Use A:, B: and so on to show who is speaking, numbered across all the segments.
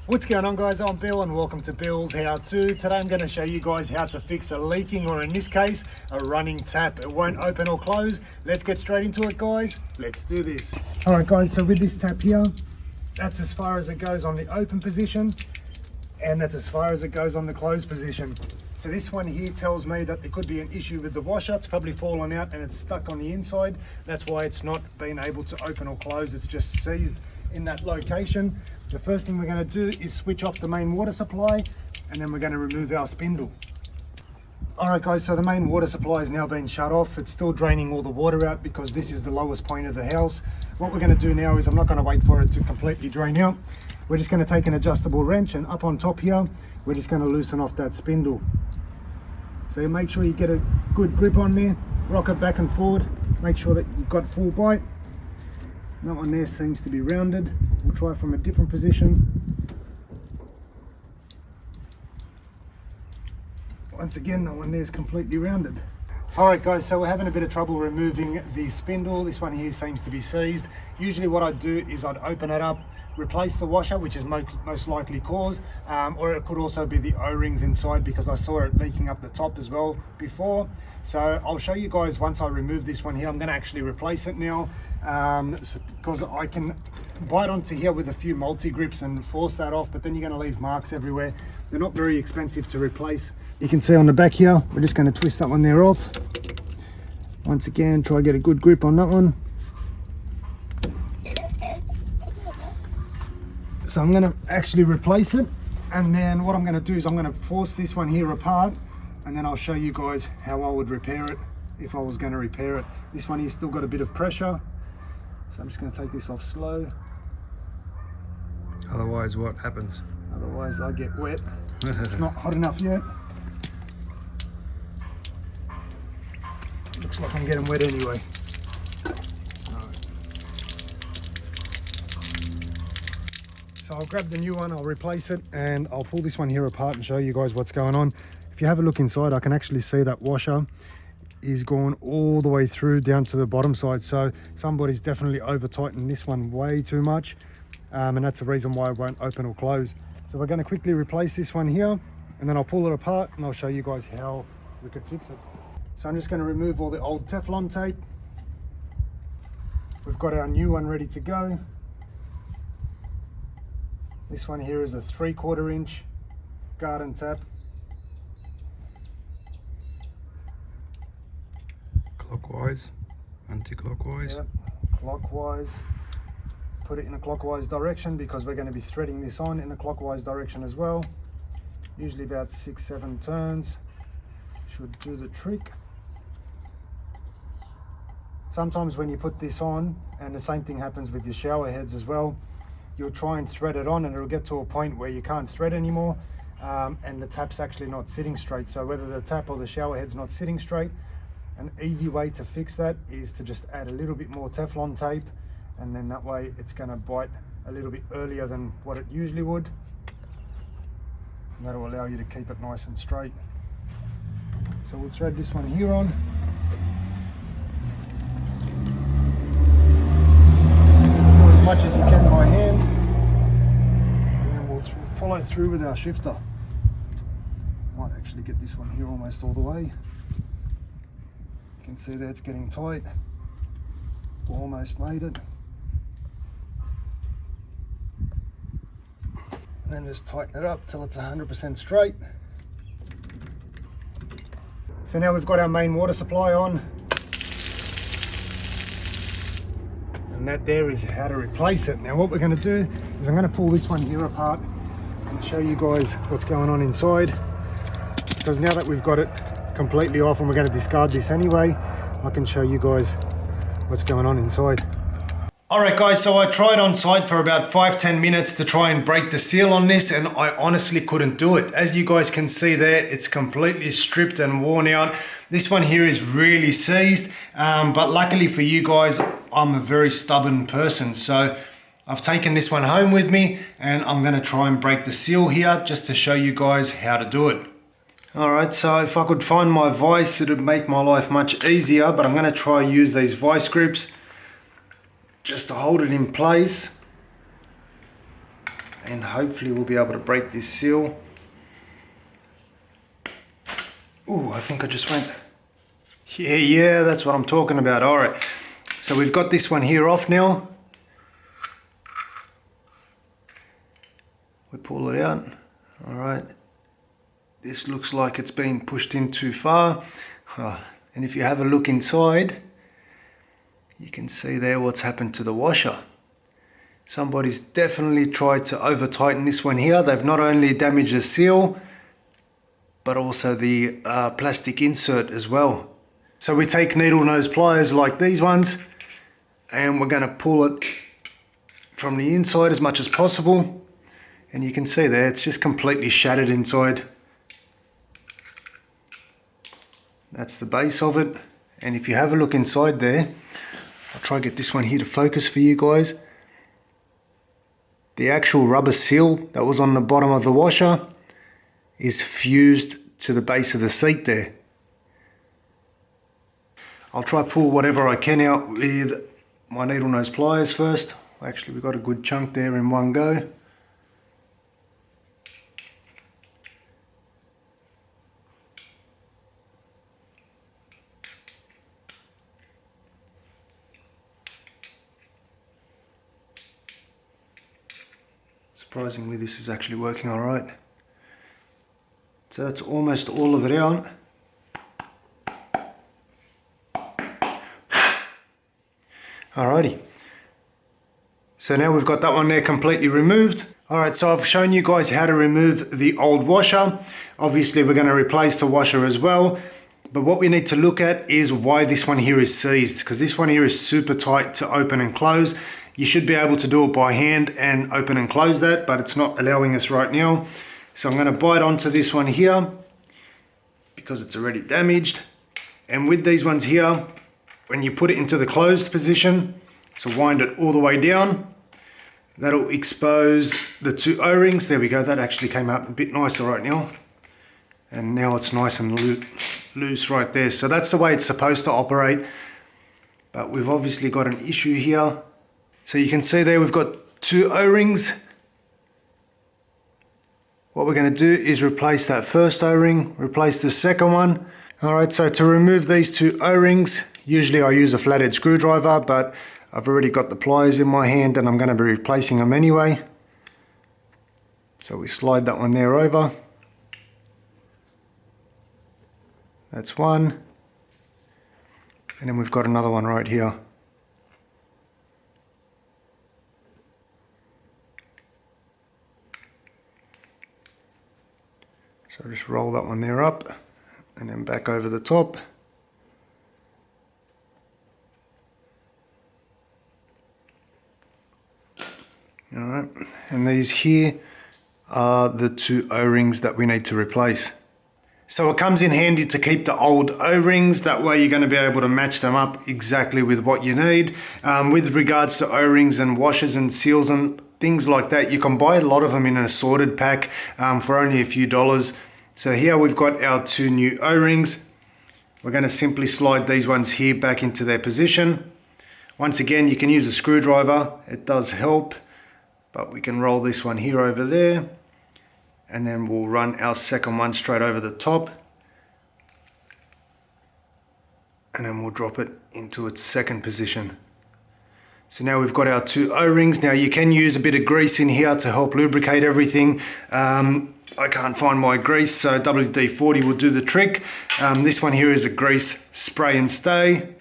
A: What's going on, guys? I'm Bill and welcome to Bill's How To. Today I'm going to show you guys how to fix a leaking, or in this case, a running tap. It won't open or close. Let's get straight into it, guys. Let's do this. Alright guys, so with this tap here, that's as far as it goes on the open position, and that's as far as it goes on the closed position. So this one here tells me that there could be an issue with the washer. It's probably fallen out and it's stuck on the inside. That's why it's not being able to open or close. It's just seized in that location. The first thing we're going to do is switch off the main water supply, and then we're going to remove our spindle. Alright guys, so the main water supply is now being shut off. It's still draining all the water out because this is the lowest point of the house. What we're going to do now is, I'm not going to wait for it to completely drain out. We're just going to take an adjustable wrench, and up on top here, we're just going to loosen off that spindle. So make sure you get a good grip on there, rock it back and forward, make sure that you've got full bite. That one there seems to be rounded. We'll try from a different position. Once again, that one there is completely rounded. Alright guys, so we're having a bit of trouble removing the spindle. This one here seems to be seized. Usually what I'd do is I'd open it up, replace the washer, which is most likely caused, or it could also be the O-rings inside, because I saw it leaking up the top as well before. So I'll show you guys once I remove this one here. I'm going to actually replace it now, because I can bite onto here with a few multi-grips and force that off, but then you're going to leave marks everywhere. They're not very expensive to replace. You can see on the back here, we're just going to twist that one there off. Once again, try to get a good grip on that one. So I'm going to actually replace it, and then what I'm going to do is I'm going to force this one here apart, and then I'll show you guys how I would repair it if I was going to repair it. This one here's still got a bit of pressure, so I'm just going to take this off slow.
B: Otherwise what happens?
A: Otherwise I get wet. It's not hot enough yet. Looks like I'm getting wet anyway. So I'll grab the new one, I'll replace it, and I'll pull this one here apart and show you guys what's going on. If you have a look inside, I can actually see that washer is gone all the way through down to the bottom side. So somebody's definitely over tightened this one way too much, and that's the reason why it won't open or close. So we're going to quickly replace this one here, and then I'll pull it apart and I'll show you guys how we could fix it. So I'm just going to remove all the old Teflon tape. We've got our new one ready to go. This one here is a 3/4 inch garden tap.
B: Clockwise, anti-clockwise.
A: Yep, clockwise. Put it in a clockwise direction because we're going to be threading this on in a clockwise direction as well. Usually about 6-7 turns should do the trick. Sometimes when you put this on, and the same thing happens with your shower heads as well, you'll try and thread it on and it'll get to a point where you can't thread anymore, and the tap's actually not sitting straight. So whether the tap or the shower head's not sitting straight, an easy way to fix that is to just add a little bit more Teflon tape, and then that way it's going to bite a little bit earlier than what it usually would, and that'll allow you to keep it nice and straight. So we'll thread this one here on. Do as much as you can by hand, and then we'll follow through with our shifter. Might actually get this one here almost all the way. You can see there it's getting tight. Almost made it. And then just tighten it up till it's 100% straight. So now we've got our main water supply on. And that there is how to replace it. Now what we're going to do is I'm going to pull this one here apart and show you guys what's going on inside. Because now that we've got it completely off and we're going to discard this anyway, I can show you guys what's going on inside. Alright guys, so I tried on site for about 5-10 minutes to try and break the seal on this, and I honestly couldn't do it. As you guys can see there, it's completely stripped and worn out. This one here is really seized, but luckily for you guys, I'm a very stubborn person. So I've taken this one home with me, and I'm going to try and break the seal here just to show you guys how to do it. Alright, so if I could find my vise, it would make my life much easier, but I'm going to try use these vise grips just to hold it in place.
B: and hopefully we'll be able to break this seal. Ooh, I think I just went. Yeah, that's what I'm talking about. All right, so we've got this one here off now. We pull it out. All right, this looks like it's been pushed in too far. And if you have a look inside, you can see there what's happened to the washer. Somebody's definitely tried to over tighten this one here. They've not only damaged the seal, but also the plastic insert as well. So we take needle nose pliers like these ones, and we're going to pull it from the inside as much as possible. And you can see there, it's just completely shattered inside. That's the base of it. And if you have a look inside there, I'll try to get this one here to focus for you guys. The actual rubber seal that was on the bottom of the washer is fused to the base of the seat there. I'll try to pull whatever I can out with my needle nose pliers first. Actually, we've got a good chunk there in one go. Surprisingly, this is actually working all right. So that's almost all of it out. Alrighty. So now we've got that one there completely removed. Alright, so I've shown you guys how to remove the old washer. Obviously, we're going to replace the washer as well. But what we need to look at is why this one here is seized, because this one here is super tight to open and close. You should be able to do it by hand and open and close that, but it's not allowing us right now. So I'm going to bite onto this one here because it's already damaged. And with these ones here, when you put it into the closed position, so wind it all the way down, that'll expose the two O-rings. There we go, that actually came out a bit nicer right now. And now it's nice and loose right there. So that's the way it's supposed to operate. But we've obviously got an issue here. So you can see there we've got two O-rings. What we're going to do is replace that first O-ring, replace the second one. Alright, so to remove these two O-rings, usually I use a flathead screwdriver, but I've already got the pliers in my hand and I'm going to be replacing them anyway. So we slide that one there over. That's one. And then we've got another one right here. So just roll that one there up and then back over the top. Alright, and these here are the two O-rings that we need to replace. So it comes in handy to keep the old O-rings, that way you're going to be able to match them up exactly with what you need. With regards to O-rings and washers and seals and things like that, you can buy a lot of them in an assorted pack for only a few dollars. So here we've got our two new O-rings. We're going to simply slide these ones here back into their position. Once again, you can use a screwdriver, it does help, but we can roll this one here over there, and then we'll run our second one straight over the top, and then we'll drop it into its second position. So now we've got our two O-rings. Now you can use a bit of grease in here to help lubricate everything. I can't find my grease, so WD-40 will do the trick. This one here is a grease spray and stay.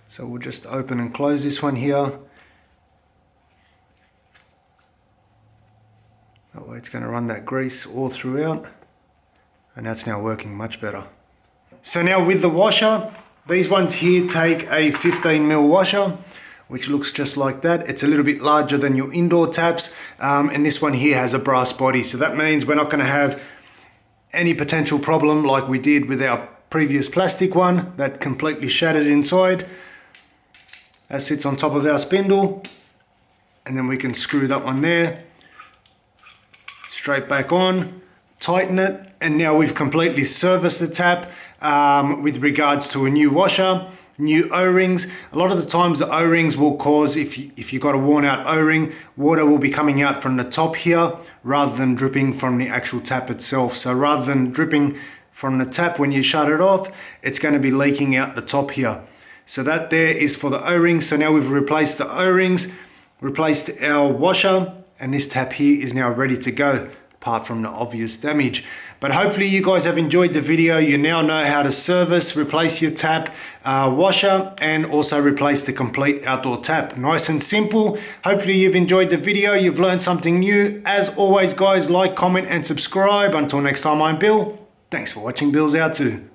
B: So we'll just open and close this one here. That way it's going to run that grease all throughout, and that's now working much better. So now with the washer, these ones here take a 15mm washer, which looks just like that. It's a little bit larger than your indoor taps, and this one here has a brass body. So that means we're not going to have any potential problem like we did with our previous plastic one that completely shattered inside. That sits on top of our spindle, and then we can screw that one there, straight back on, tighten it, and now we've completely serviced the tap. with regards to a new washer, new O-rings. A lot of the times the O-rings will cause, if you've got a worn out O-ring, water will be coming out from the top here rather than dripping from the actual tap itself. So rather than dripping from the tap when you shut it off, it's going to be leaking out the top here. So that there is for the O-rings. So now we've replaced the O-rings, replaced our washer, and this tap here is now ready to go, apart from the obvious damage. But hopefully you guys have enjoyed the video. You now know how to service, replace your tap, washer, and also replace the complete outdoor tap. Nice and simple. Hopefully you've enjoyed the video. You've learned something new. As always, guys, like, comment, and subscribe. Until next time, I'm Bill. Thanks for watching Billshowto.